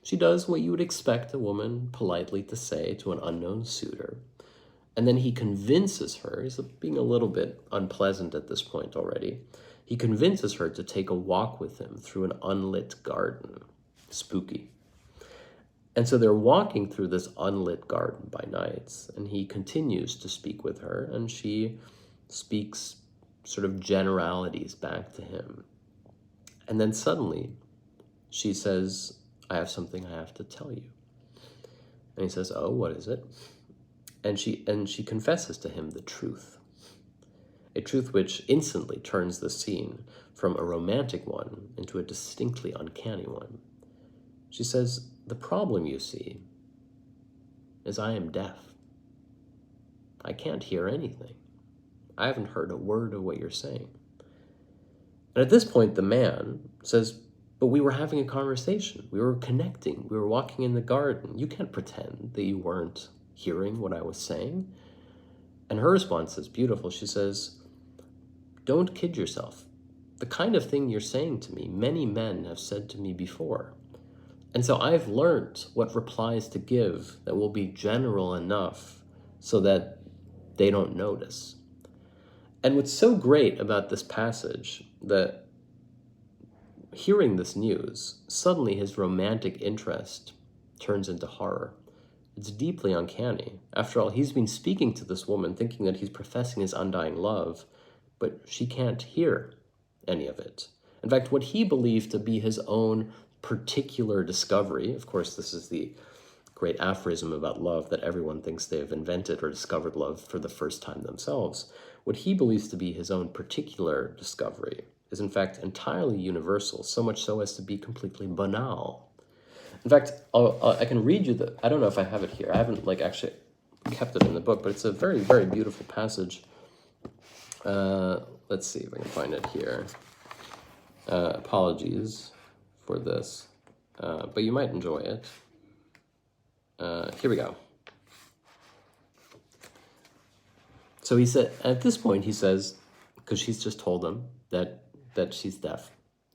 she does what you would expect a woman politely to say to an unknown suitor. And then he convinces her, he's being a little bit unpleasant at this point already, he convinces her to take a walk with him through an unlit garden. Spooky. And so they're walking through this unlit garden by nights, and he continues to speak with her, and she speaks sort of generalities back to him. And then suddenly she says, I have something I have to tell you. And he says, oh, what is it? And she confesses to him the truth. A truth which instantly turns the scene from a romantic one into a distinctly uncanny one. She says, the problem, you see, is I am deaf. I can't hear anything. I haven't heard a word of what you're saying. And at this point, the man says, but we were having a conversation. We were connecting. We were walking in the garden. You can't pretend that you weren't hearing what I was saying. And her response is beautiful. She says, don't kid yourself. The kind of thing you're saying to me, many men have said to me before. And so I've learned what replies to give that will be general enough so that they don't notice. And what's so great about this passage, that hearing this news, suddenly his romantic interest turns into horror. It's deeply uncanny. After all, he's been speaking to this woman thinking that he's professing his undying love, but she can't hear any of it. In fact, what he believed to be his own particular discovery, of course, this is the great aphorism about love, that everyone thinks they have invented or discovered love for the first time themselves. What he believes to be his own particular discovery is in fact entirely universal, so much so as to be completely banal. In fact, I can read you I don't know if I have it here. I haven't actually kept it in the book, but it's a very, very beautiful passage. Let's see if I can find it here. Apologies for this, but you might enjoy it. Here we go. So he said, at this point, he says, because she's just told him that she's deaf,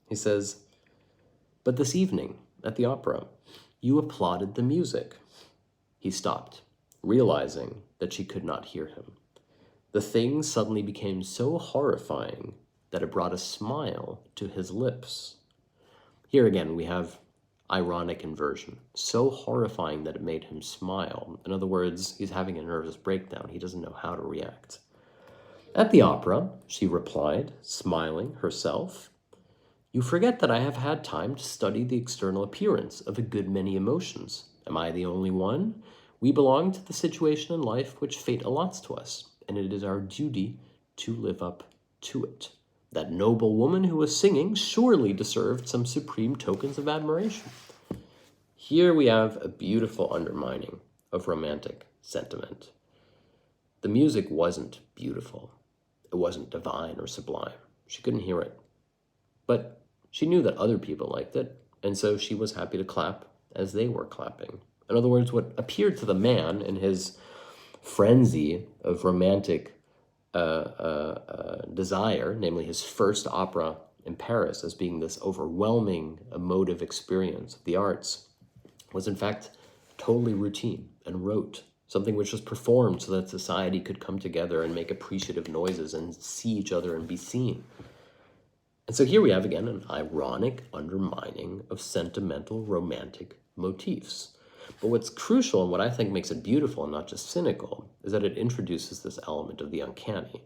he says, "But this evening at the opera, you applauded the music." He stopped, realizing that she could not hear him. The thing suddenly became so horrifying that it brought a smile to his lips. Here again, we have ironic inversion. So horrifying that it made him smile. In other words, he's having a nervous breakdown. He doesn't know how to react. "At the opera," she replied, smiling herself, "you forget that I have had time to study the external appearance of a good many emotions. Am I the only one? We belong to the situation in life which fate allots to us, and it is our duty to live up to it. That noble woman who was singing surely deserved some supreme tokens of admiration." Here we have a beautiful undermining of romantic sentiment. The music wasn't beautiful. It wasn't divine or sublime. She couldn't hear it. But she knew that other people liked it, and so she was happy to clap as they were clapping. In other words, what appeared to the man in his frenzy of romantic desire, namely his first opera in Paris, as being this overwhelming emotive experience of the arts, was in fact totally routine and rote, something which was performed so that society could come together and make appreciative noises and see each other and be seen. And so here we have again an ironic undermining of sentimental romantic motifs. But what's crucial and what I think makes it beautiful and not just cynical is that it introduces this element of the uncanny.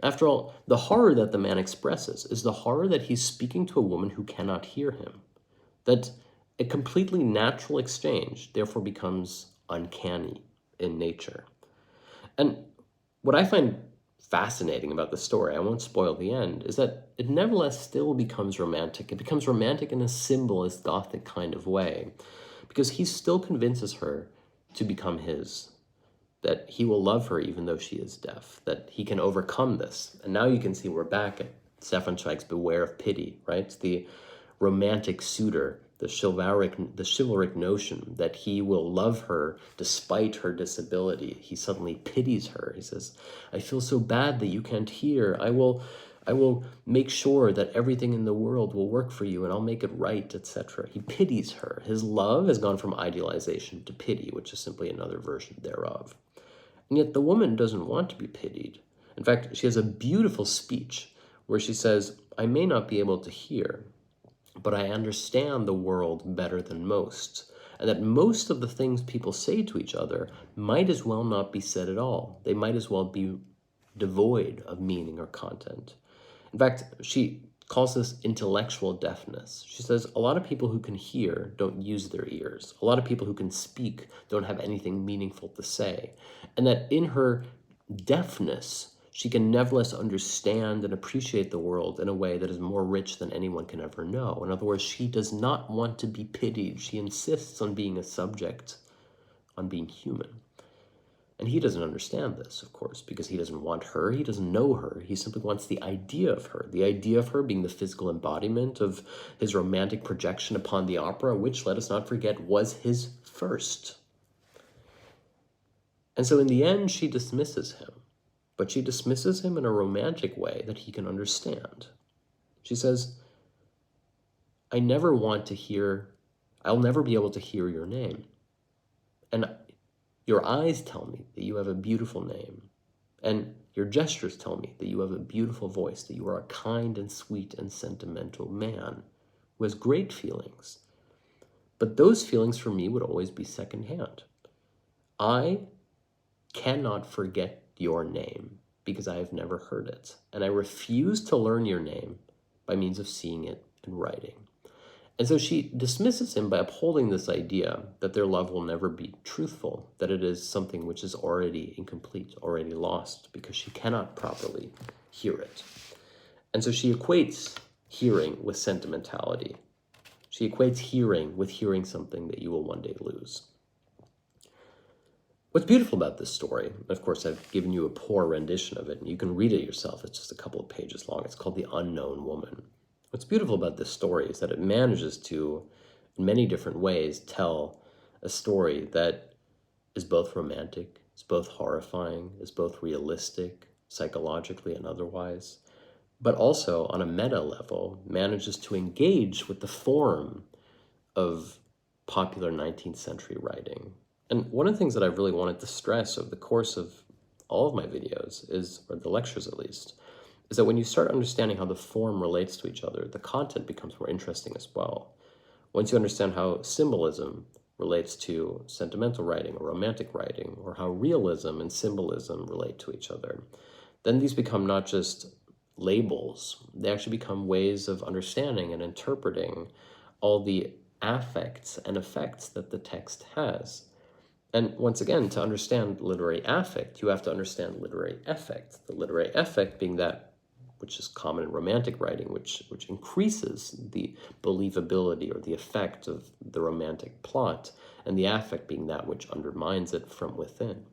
After all, the horror that the man expresses is the horror that he's speaking to a woman who cannot hear him. That a completely natural exchange therefore becomes uncanny in nature. And what I find fascinating about the story, I won't spoil the end, is that it nevertheless still becomes romantic. It becomes romantic in a symbolist, Gothic kind of way, because he still convinces her to become his, that he will love her even though she is deaf, that he can overcome this. And now you can see we're back at Stefan Zweig's Beware of Pity, right? The romantic suitor, the chivalric notion that he will love her despite her disability. He suddenly pities her. He says, "I feel so bad that you can't hear. I will make sure that everything in the world will work for you and I'll make it right," etc. He pities her. His love has gone from idealization to pity, which is simply another version thereof. And yet the woman doesn't want to be pitied. In fact, she has a beautiful speech where she says, "I may not be able to hear, but I understand the world better than most, and that most of the things people say to each other might as well not be said at all. They might as well be devoid of meaning or content." In fact, she calls this intellectual deafness. She says a lot of people who can hear don't use their ears. A lot of people who can speak don't have anything meaningful to say. And that in her deafness, she can nevertheless understand and appreciate the world in a way that is more rich than anyone can ever know. In other words, she does not want to be pitied. She insists on being a subject, on being human. And he doesn't understand this, of course, because he doesn't want her, he doesn't know her, he simply wants the idea of her being the physical embodiment of his romantic projection upon the opera, which, let us not forget, was his first. And so in the end, she dismisses him, but she dismisses him in a romantic way that he can understand. She says, I'll never be able to hear your name. And your eyes tell me that you have a beautiful name, and your gestures tell me that you have a beautiful voice, that you are a kind and sweet and sentimental man who has great feelings. But those feelings for me would always be secondhand. I cannot forget your name because I have never heard it, and I refuse to learn your name by means of seeing it in writing. And so she dismisses him by upholding this idea that their love will never be truthful, that it is something which is already incomplete, already lost, because she cannot properly hear it. And so she equates hearing with sentimentality. She equates hearing with hearing something that you will one day lose. What's beautiful about this story, of course, I've given you a poor rendition of it, and you can read it yourself. It's just a couple of pages long. It's called The Unknown Woman. What's beautiful about this story is that it manages to, in many different ways, tell a story that is both romantic is both horrifying, is both realistic, psychologically and otherwise, but also on a meta level manages to engage with the form of popular 19th century writing. And one of the things that I really wanted to stress over the course of all of my videos is, or the lectures at least, is that when you start understanding how the form relates to each other, the content becomes more interesting as well. Once you understand how symbolism relates to sentimental writing or romantic writing, or how realism and symbolism relate to each other, then these become not just labels, they actually become ways of understanding and interpreting all the affects and effects that the text has. And once again, to understand literary affect, you have to understand literary effect. The literary effect being that which is common in romantic writing, which increases the believability or the effect of the romantic plot, and the affect being that which undermines it from within.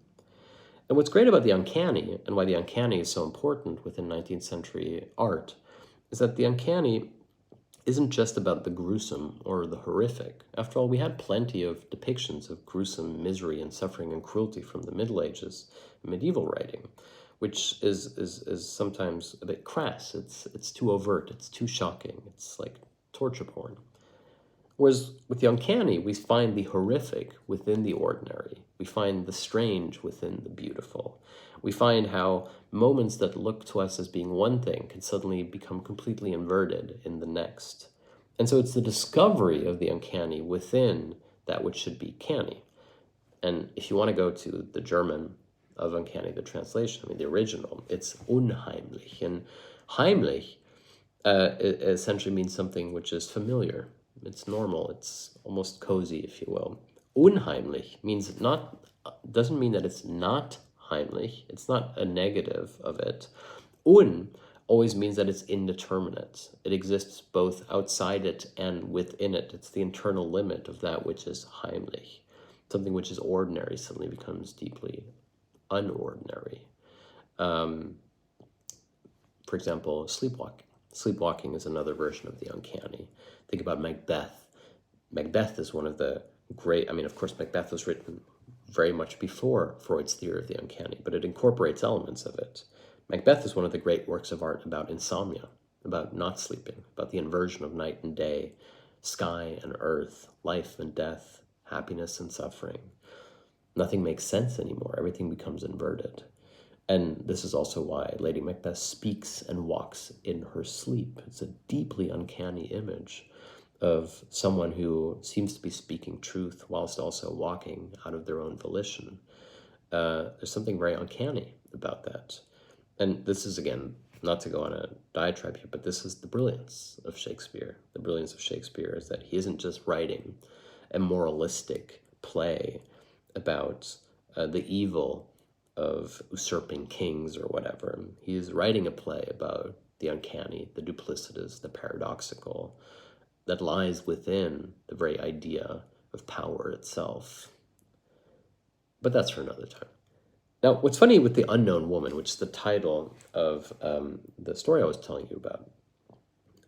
And what's great about the uncanny, and why the uncanny is so important within 19th century art, is that the uncanny isn't just about the gruesome or the horrific. After all, we had plenty of depictions of gruesome misery and suffering and cruelty from the Middle Ages and medieval writing, which is sometimes a bit crass. It's too overt, it's too shocking, it's like torture porn. Whereas with the uncanny, we find the horrific within the ordinary. We find the strange within the beautiful. We find how moments that look to us as being one thing can suddenly become completely inverted in the next. And so it's the discovery of the uncanny within that which should be canny. And if you want to go to the German of uncanny, the translation, the original, it's unheimlich. And heimlich it essentially means something which is familiar. It's normal. It's almost cozy, if you will. Unheimlich means doesn't mean that it's not heimlich. It's not a negative of it. Always means that it's indeterminate. It exists both outside it and within it. It's the internal limit of that which is heimlich. Something which is ordinary suddenly becomes deeply unordinary. For example, sleepwalking. Sleepwalking is another version of the uncanny. Think about Macbeth. Macbeth is one of the great, of course, Macbeth was written very much before Freud's theory of the uncanny, but it incorporates elements of it. Macbeth is one of the great works of art about insomnia, about not sleeping, about the inversion of night and day, sky and earth, life and death, happiness and suffering. Nothing makes sense anymore. Everything becomes inverted. And this is also why Lady Macbeth speaks and walks in her sleep. It's a deeply uncanny image of someone who seems to be speaking truth whilst also walking out of their own volition. There's something very uncanny about that. And this is, again, not to go on a diatribe here, but this is the brilliance of Shakespeare. The brilliance of Shakespeare is that he isn't just writing a moralistic play about the evil of usurping kings or whatever. He is writing a play about the uncanny, the duplicitous, the paradoxical, that lies within the very idea of power itself. But that's for another time. Now, what's funny with The Unknown Woman, which is the title of the story I was telling you about.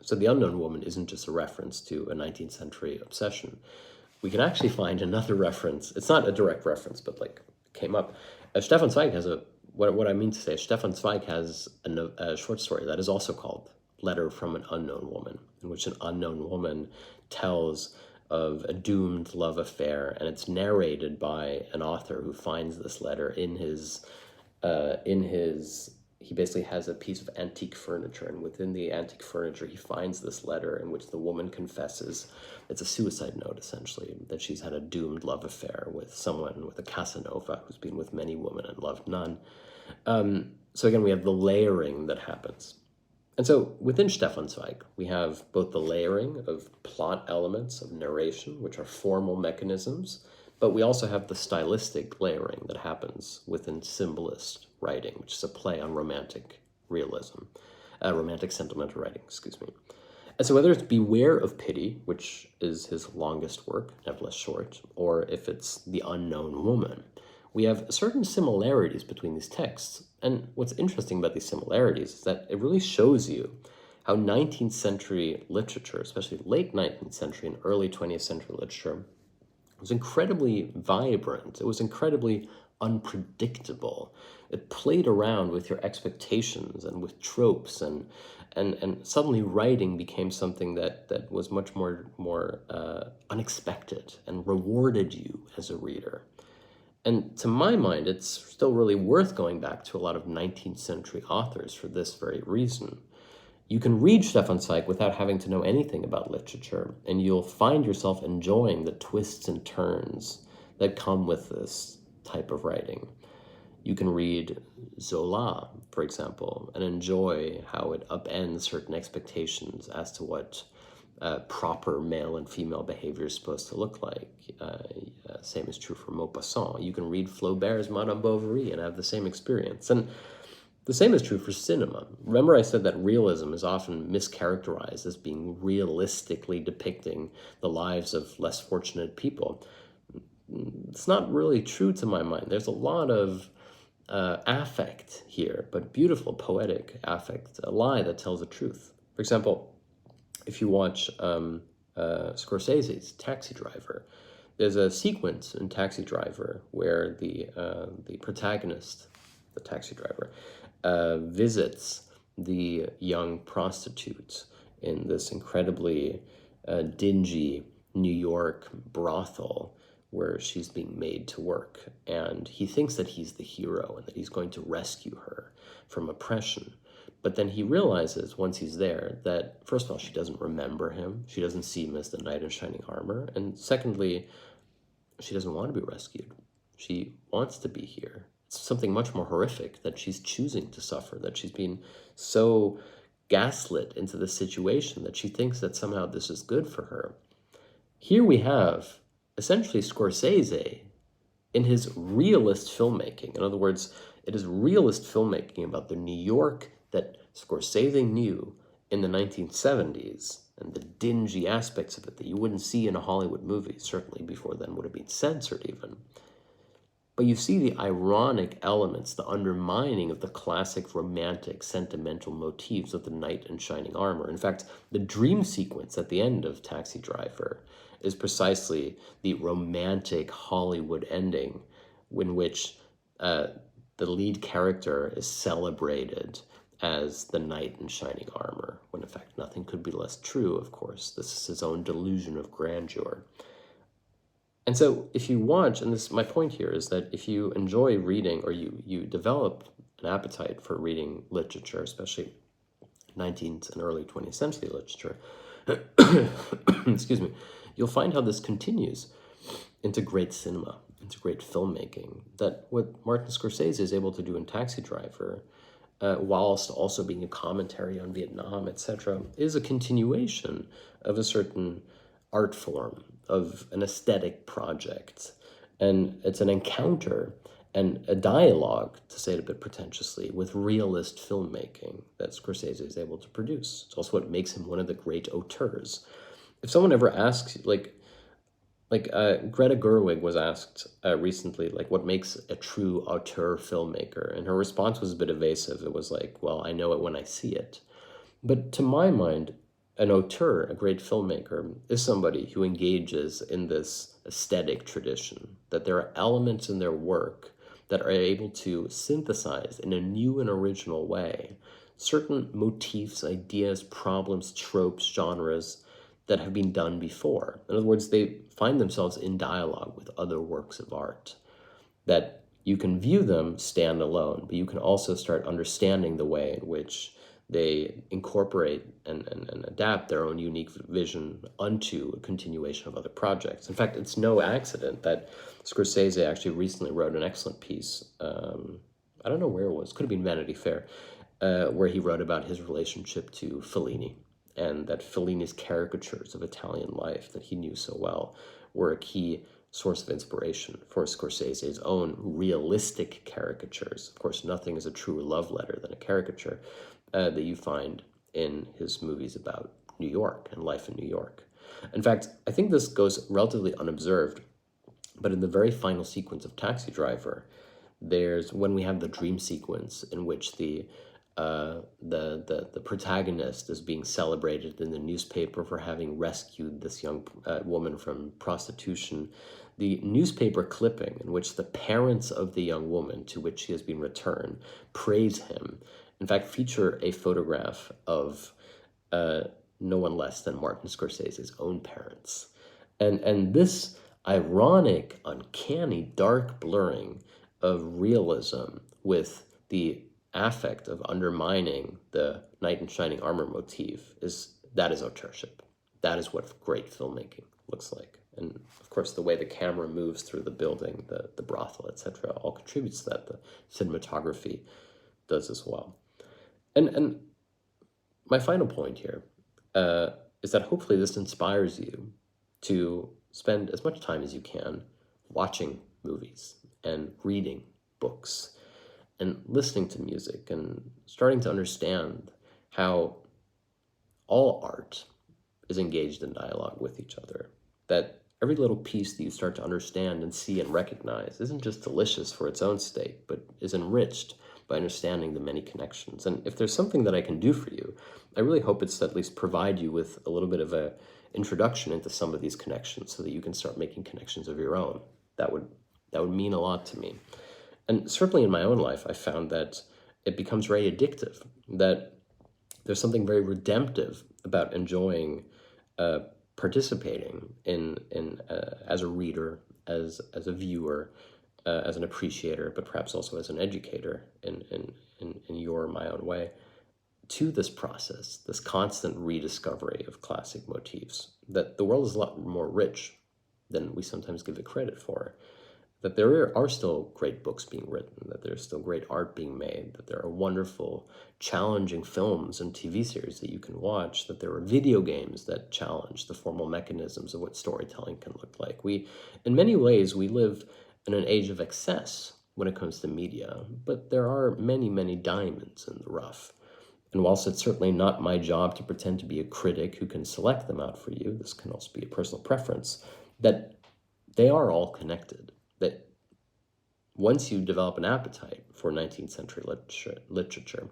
So The Unknown Woman isn't just a reference to a 19th century obsession. We can actually find another reference. It's not a direct reference, but like came up. Stefan Zweig has what I mean to say is Stefan Zweig has a short story that is also called Letter from an Unknown Woman, in which an unknown woman tells of a doomed love affair, and it's narrated by an author who finds this letter in his he basically has a piece of antique furniture, and within the antique furniture he finds this letter in which the woman confesses. It's a suicide note, essentially, that she's had a doomed love affair with someone, with a Casanova who's been with many women and loved none. So again, we have the layering that happens. And so within Stefan Zweig, we have both the layering of plot elements of narration, which are formal mechanisms, but we also have the stylistic layering that happens within symbolist writing, which is a play on romantic realism, romantic sentimental writing, excuse me. And so whether it's Beware of Pity, which is his longest work, nevertheless short, or if it's The Unknown Woman, we have certain similarities between these texts. And what's interesting about these similarities is that it really shows you how 19th century literature, especially late 19th century and early 20th century literature, was incredibly vibrant. It was incredibly unpredictable. It played around with your expectations and with tropes, and suddenly writing became something that was much more unexpected and rewarded you as a reader. And to my mind, it's still really worth going back to a lot of 19th century authors for this very reason. You can read Stefan Zweig without having to know anything about literature, and you'll find yourself enjoying the twists and turns that come with this type of writing. You can read Zola, for example, and enjoy how it upends certain expectations as to what proper male and female behavior is supposed to look like. Same is true for Maupassant. You can read Flaubert's Madame Bovary and have the same experience. And the same is true for cinema. Remember I said that realism is often mischaracterized as being realistically depicting the lives of less fortunate people. It's not really true to my mind. There's a lot of affect here, but beautiful, poetic affect, a lie that tells the truth. For example, if you watch Scorsese's Taxi Driver, there's a sequence in Taxi Driver where the protagonist, the taxi driver, visits the young prostitute in this incredibly dingy New York brothel where she's being made to work. And he thinks that he's the hero and that he's going to rescue her from oppression. But then he realizes once he's there that, first of all, she doesn't remember him. She doesn't see him as the knight in shining armor. And secondly, she doesn't want to be rescued. She wants to be here. It's something much more horrific that she's choosing to suffer, that she's been so gaslit into the situation that she thinks that somehow this is good for her. Here we have essentially Scorsese in his realist filmmaking. In other words, it is realist filmmaking about the New York that Scorsese knew in the 1970s and the dingy aspects of it that you wouldn't see in a Hollywood movie, certainly before then would have been censored even. But you see the ironic elements, the undermining of the classic romantic, sentimental motifs of the knight in shining armor. In fact, the dream sequence at the end of Taxi Driver is precisely the romantic Hollywood ending in which the lead character is celebrated as the knight in shining armor, when in fact nothing could be less true, of course. This is his own delusion of grandeur. And so if you watch, and this my point here is that if you enjoy reading or you develop an appetite for reading literature, especially 19th and early 20th century literature, excuse me, you'll find how this continues into great cinema, into great filmmaking. That what Martin Scorsese is able to do in Taxi Driver, whilst also being a commentary on Vietnam, etc., is a continuation of a certain art form, of an aesthetic project. And it's an encounter and a dialogue, to say it a bit pretentiously, with realist filmmaking that Scorsese is able to produce. It's also what makes him one of the great auteurs. If someone ever asks, like Greta Gerwig was asked recently, like, what makes a true auteur filmmaker? And her response was a bit evasive. It was like, well, I know it when I see it. But to my mind, an auteur, a great filmmaker, is somebody who engages in this aesthetic tradition, that there are elements in their work that are able to synthesize in a new and original way certain motifs, ideas, problems, tropes, genres that have been done before. In other words, they find themselves in dialogue with other works of art, that you can view them stand alone, but you can also start understanding the way in which they incorporate and adapt their own unique vision onto a continuation of other projects. In fact, it's no accident that Scorsese actually recently wrote an excellent piece, I don't know where it was, could have been Vanity Fair, where he wrote about his relationship to Fellini, and that Fellini's caricatures of Italian life that he knew so well were a key source of inspiration for Scorsese's own realistic caricatures. Of course, nothing is a truer love letter than a caricature that you find in his movies about New York and life in New York. In fact, I think this goes relatively unobserved, but in the very final sequence of Taxi Driver, there's when we have the dream sequence in which the the protagonist is being celebrated in the newspaper for having rescued this young woman from prostitution. The newspaper clipping in which the parents of the young woman to which she has been returned praise him, in fact, feature a photograph of no one less than Martin Scorsese's own parents. And this ironic, uncanny, dark blurring of realism with the affect of undermining the knight in shining armor motif is authorship. That is what great filmmaking looks like. And of course, the way the camera moves through the building, the brothel, etc., all contributes to that. The cinematography does as well. And my final point here is that hopefully this inspires you to spend as much time as you can watching movies and reading books and listening to music and starting to understand how all art is engaged in dialogue with each other. That every little piece that you start to understand and see and recognize isn't just delicious for its own sake, but is enriched by understanding the many connections. And if there's something that I can do for you, I really hope it's to at least provide you with a little bit of a introduction into some of these connections so that you can start making connections of your own. That would mean a lot to me. And certainly in my own life, I found that it becomes very addictive, that there's something very redemptive about enjoying participating in as a reader, as a viewer, as an appreciator, but perhaps also as an educator in your or my own way, to this process, this constant rediscovery of classic motifs, that the world is a lot more rich than we sometimes give it credit for, that there are still great books being written, that there's still great art being made, that there are wonderful, challenging films and TV series that you can watch, that there are video games that challenge the formal mechanisms of what storytelling can look like. In many ways, we live in an age of excess when it comes to media, but there are many, many diamonds in the rough. And whilst it's certainly not my job to pretend to be a critic who can select them out for you, this can also be a personal preference, that they are all connected. That once you develop an appetite for 19th century literature,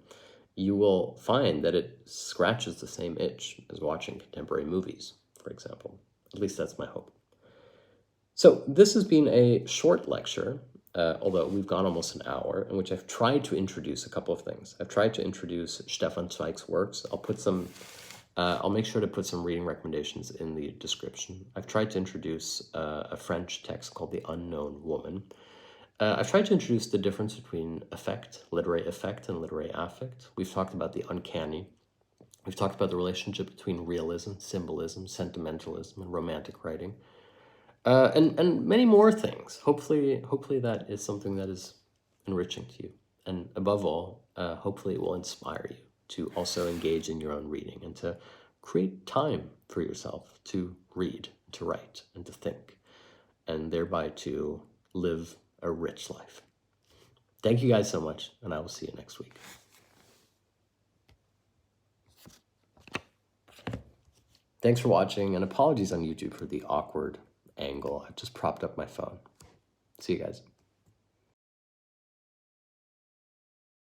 you will find that it scratches the same itch as watching contemporary movies, for example. At least that's my hope. So this has been a short lecture, although we've gone almost an hour, in which I've tried to introduce a couple of things. I've tried to introduce Stefan Zweig's works. I'll make sure to put some reading recommendations in the description. I've tried to introduce a French text called The Unknown Woman. I've tried to introduce the difference between literary effect, and literary affect. We've talked about the uncanny. We've talked about the relationship between realism, symbolism, sentimentalism, and romantic writing. And many more things. Hopefully that is something that is enriching to you. And above all, hopefully it will inspire you to also engage in your own reading and to create time for yourself to read, to write, and to think, and thereby to live a rich life. Thank you guys so much, and I will see you next week. Thanks for watching, and apologies on YouTube for the awkward angle. I've just propped up my phone. See you guys.